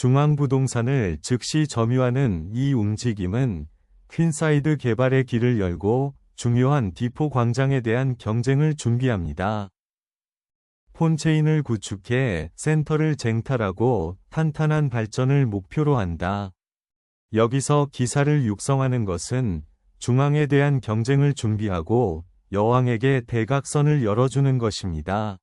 중앙 부동산을 즉시 점유하는 이 움직임은 퀸사이드 개발의 길을 열고 중요한 디포 광장에 대한 경쟁을 준비합니다. 폰체인을 구축해 센터를 쟁탈하고 탄탄한 발전을 목표로 한다. 여기서 기사를 육성하는 것은 중앙에 대한 경쟁을 준비하고 여왕에게 대각선을 열어주는 것입니다.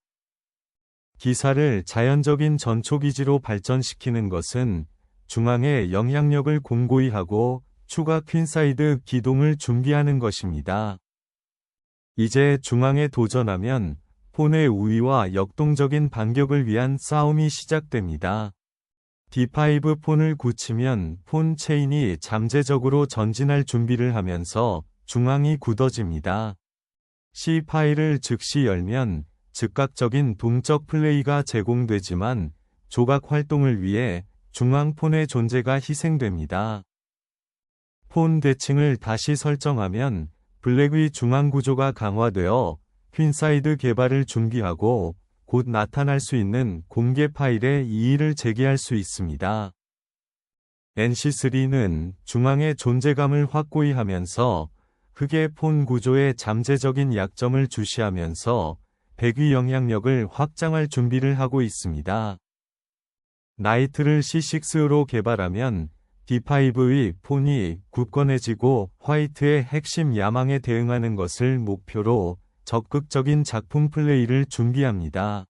기사를 자연적인 전초기지로 발전시키는 것은 중앙의 영향력을 공고히 하고 추가 퀸사이드 기동을 준비하는 것입니다. 이제 중앙에 도전하면 폰의 우위와 역동적인 반격을 위한 싸움이 시작됩니다. D5 폰을 굳히면 폰 체인이 잠재적으로 전진할 준비를 하면서 중앙이 굳어집니다. C 파일을 즉시 열면 즉각적인 동적 플레이가 제공되지만 조각 활동을 위해 중앙 폰의 존재가 희생됩니다. 폰 대칭을 다시 설정하면 블랙의 중앙 구조가 강화되어 퀸사이드 개발을 준비하고 곧 나타날 수 있는 공개 파일에 이의를 제기할 수 있습니다. NC3는 중앙의 존재감을 확고히 하면서 흑의 폰 구조의 잠재적인 약점을 주시하면서 백의 영향력을 확장할 준비를 하고 있습니다. 나이트를 C6로 개발하면 D5의 폰이 굳건해지고 화이트의 핵심 야망에 대응하는 것을 목표로 적극적인 작품 플레이를 준비합니다.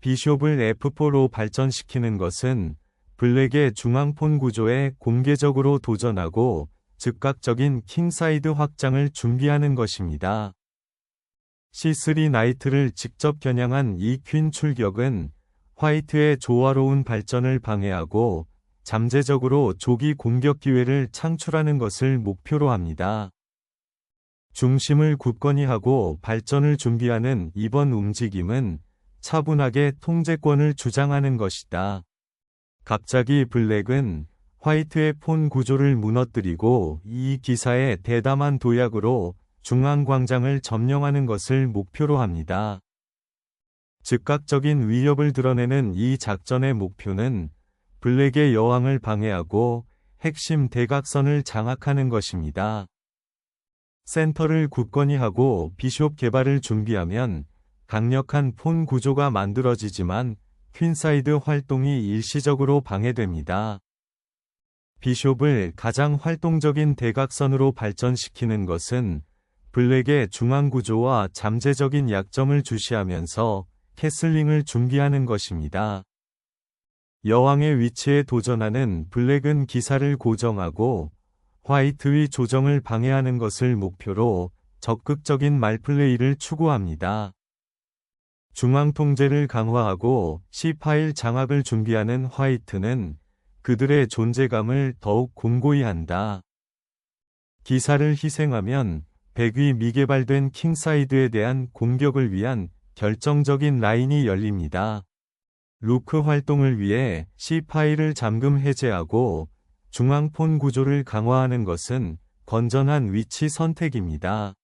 비숍을 F4로 발전시키는 것은 블랙의 중앙폰 구조에 공개적으로 도전하고 즉각적인 킹사이드 확장을 준비하는 것입니다. C3 나이트를 직접 겨냥한 이 퀸 출격은 화이트의 조화로운 발전을 방해하고 잠재적으로 조기 공격 기회를 창출하는 것을 목표로 합니다. 중심을 굳건히 하고 발전을 준비하는 이번 움직임은 차분하게 통제권을 주장하는 것이다. 갑자기 블랙은 화이트의 폰 구조를 무너뜨리고 이 기사의 대담한 도약으로 중앙 광장을 점령하는 것을 목표로 합니다. 즉각적인 위협을 드러내는 이 작전의 목표는 블랙의 여왕을 방해하고 핵심 대각선을 장악하는 것입니다. 센터를 굳건히 하고 비숍 개발을 준비하면 강력한 폰 구조가 만들어지지만 퀸사이드 활동이 일시적으로 방해됩니다. 비숍을 가장 활동적인 대각선으로 발전시키는 것은 블랙의 중앙 구조와 잠재적인 약점을 주시하면서 캐슬링을 준비하는 것입니다. 여왕의 위치에 도전하는 블랙은 기사를 고정하고 화이트의 조정을 방해하는 것을 목표로 적극적인 말플레이를 추구합니다. 중앙 통제를 강화하고 C 파일 장악을 준비하는 화이트는 그들의 존재감을 더욱 공고히 한다. 기사를 희생하면 백의 미개발된 킹사이드에 대한 공격을 위한 결정적인 라인이 열립니다. 루크 활동을 위해 C 파일을 잠금 해제하고 중앙 폰 구조를 강화하는 것은 건전한 위치 선택입니다.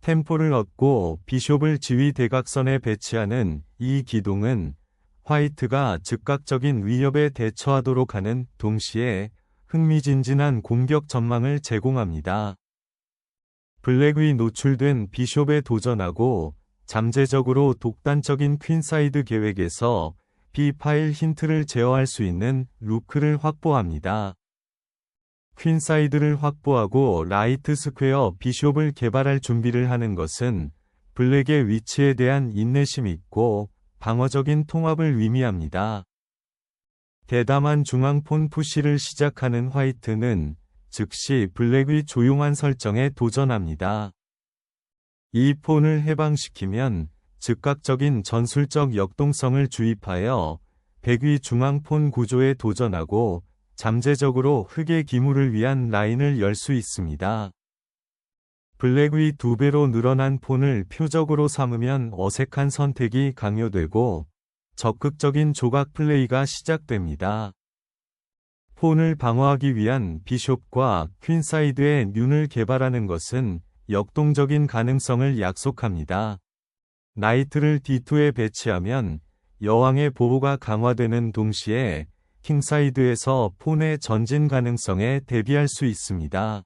템포를 얻고 비숍을 지휘 대각선에 배치하는 이 기동은 화이트가 즉각적인 위협에 대처하도록 하는 동시에 흥미진진한 공격 전망을 제공합니다. 블랙의 노출된 비숍에 도전하고 잠재적으로 독단적인 퀸사이드 계획에서 B 파일 힌트를 제어할 수 있는 루크를 확보합니다. 퀸사이드를 확보하고 라이트 스퀘어 비숍을 개발할 준비를 하는 것은 블랙의 위치에 대한 인내심 있고 방어적인 통합을 의미합니다. 대담한 중앙폰 푸시를 시작하는 화이트는 즉시 블랙의 조용한 설정에 도전합니다. 이 폰을 해방시키면 즉각적인 전술적 역동성을 주입하여 백의 중앙폰 구조에 도전하고 잠재적으로 흑의 기물을 위한 라인을 열 수 있습니다. 블랙의 2배로 늘어난 폰을 표적으로 삼으면 어색한 선택이 강요되고 적극적인 조각 플레이가 시작됩니다. 폰을 방어하기 위한 비숍과 퀸사이드의 뮨을 개발하는 것은 역동적인 가능성을 약속합니다. 나이트를 D2에 배치하면 여왕의 보호가 강화되는 동시에 킹사이드에서 폰의 전진 가능성에 대비할 수 있습니다.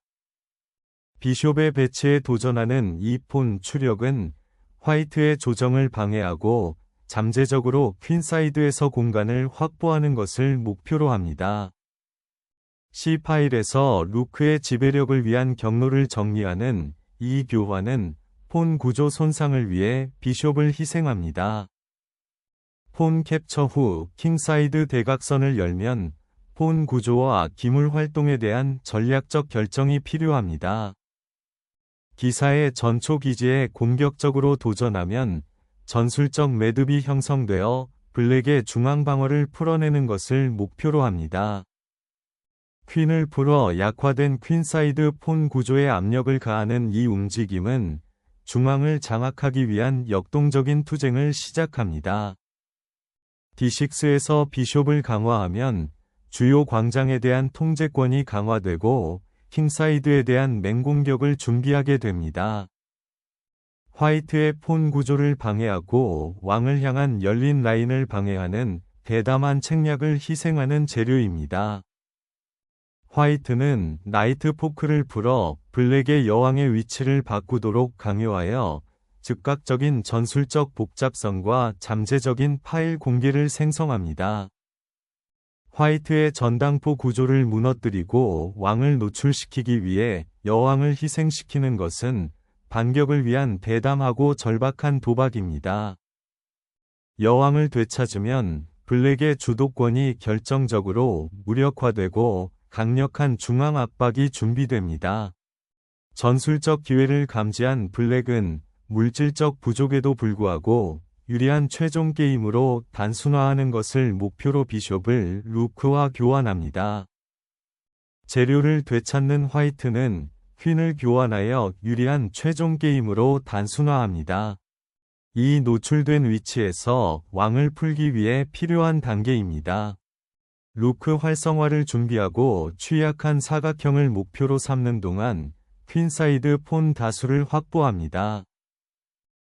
비숍의 배치에 도전하는 이 폰 추력은 화이트의 조정을 방해하고 잠재적으로 퀸사이드에서 공간을 확보하는 것을 목표로 합니다. C 파일에서 루크의 지배력을 위한 경로를 정리하는 이 교환은 폰 구조 손상을 위해 비숍을 희생합니다. 폰 캡처 후 킹사이드 대각선을 열면 폰 구조와 기물 활동에 대한 전략적 결정이 필요합니다. 기사의 전초 기지에 공격적으로 도전하면 전술적 매듭이 형성되어 블랙의 중앙 방어를 풀어내는 것을 목표로 합니다. 퀸을 풀어 약화된 퀸사이드 폰 구조에 압력을 가하는 이 움직임은 중앙을 장악하기 위한 역동적인 투쟁을 시작합니다. D6에서 비숍을 강화하면 주요 광장에 대한 통제권이 강화되고 킹사이드에 대한 맹공격을 준비하게 됩니다. 화이트의 폰 구조를 방해하고 왕을 향한 열린 라인을 방해하는 대담한 책략을 희생하는 재료입니다. 화이트는 나이트 포크를 풀어 블랙의 여왕의 위치를 바꾸도록 강요하여 즉각적인 전술적 복잡성과 잠재적인 파일 공개를 생성합니다. 화이트의 전당포 구조를 무너뜨리고 왕을 노출시키기 위해 여왕을 희생시키는 것은 반격을 위한 대담하고 절박한 도박입니다. 여왕을 되찾으면 블랙의 주도권이 결정적으로 무력화되고 강력한 중앙 압박이 준비됩니다. 전술적 기회를 감지한 블랙은 물질적 부족에도 불구하고 유리한 최종 게임으로 단순화하는 것을 목표로 비숍을 루크와 교환합니다. 재료를 되찾는 화이트는 퀸을 교환하여 유리한 최종 게임으로 단순화합니다. 이 노출된 위치에서 왕을 풀기 위해 필요한 단계입니다. 루크 활성화를 준비하고 취약한 사각형을 목표로 삼는 동안 퀸사이드 폰 다수를 확보합니다.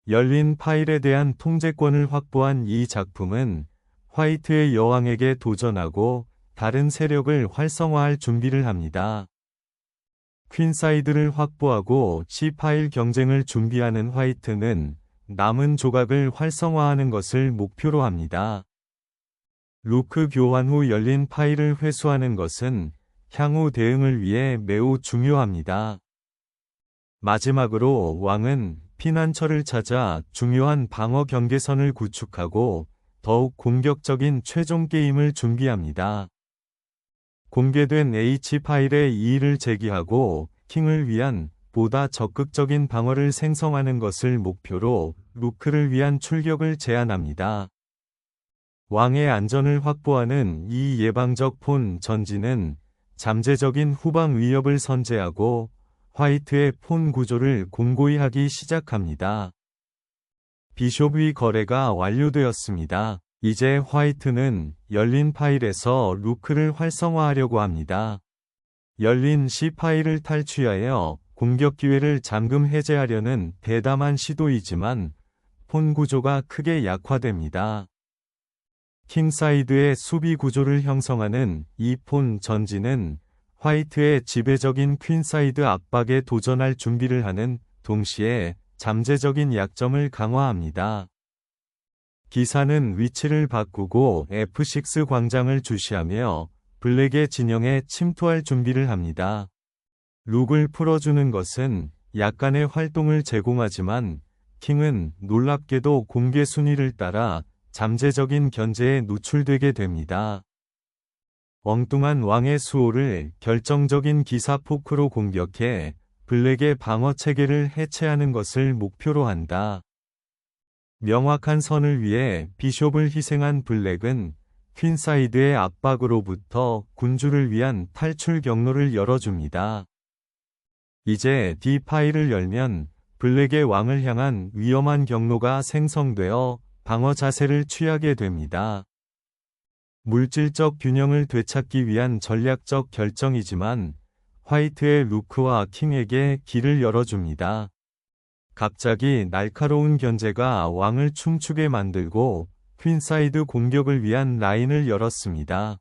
열린 파일에 대한 통제권을 확보한 이 작품은 화이트의 여왕에게 도전하고 다른 세력을 활성화할 준비를 합니다. 퀸사이드를 확보하고 C 파일 경쟁을 준비하는 화이트는 남은 조각을 활성화하는 것을 목표로 합니다. 루크 교환 후 열린 파일을 회수하는 것은 향후 대응을 위해 매우 중요합니다. 마지막으로 왕은 피난처를 찾아 중요한 방어 경계선을 구축하고 더욱 공격적인 최종 게임을 준비합니다. 공개된 H 파일에 이의를 제기하고 킹을 위한 보다 적극적인 방어를 생성하는 것을 목표로 루크를 위한 출격을 제안합니다. 왕의 안전을 확보하는 이 예방적 폰 전진은 잠재적인 후방 위협을 선제하고 화이트의 폰 구조를 공고히 하기 시작합니다. 비숍 위 거래가 완료되었습니다. 이제 화이트는 열린 파일에서 루크를 활성화하려고 합니다. 열린 C 파일을 탈취하여 공격 기회를 잠금 해제하려는 대담한 시도이지만 폰 구조가 크게 약화됩니다. 킹사이드의 수비 구조를 형성하는 이 폰 전진은 화이트의 지배적인 퀸사이드 압박에 도전할 준비를 하는 동시에 잠재적인 약점을 강화합니다. 기사는 위치를 바꾸고 F6 광장을 주시하며 블랙의 진영에 침투할 준비를 합니다. 룩을 풀어주는 것은 약간의 활동을 제공하지만 킹은 놀랍게도 공개 순위를 따라 잠재적인 견제에 노출되게 됩니다. 엉뚱한 왕의 수호를 결정적인 기사 포크로 공격해 블랙의 방어 체계를 해체하는 것을 목표로 한다. 명확한 선을 위해 비숍을 희생한 블랙은 퀸사이드의 압박으로부터 군주를 위한 탈출 경로를 열어줍니다. 이제 D 파일을 열면 블랙의 왕을 향한 위험한 경로가 생성되어 방어 자세를 취하게 됩니다. 물질적 균형을 되찾기 위한 전략적 결정이지만 화이트의 루크와 킹에게 길을 열어줍니다. 갑자기 날카로운 견제가 왕을 춤추게 만들고 퀸사이드 공격을 위한 라인을 열었습니다.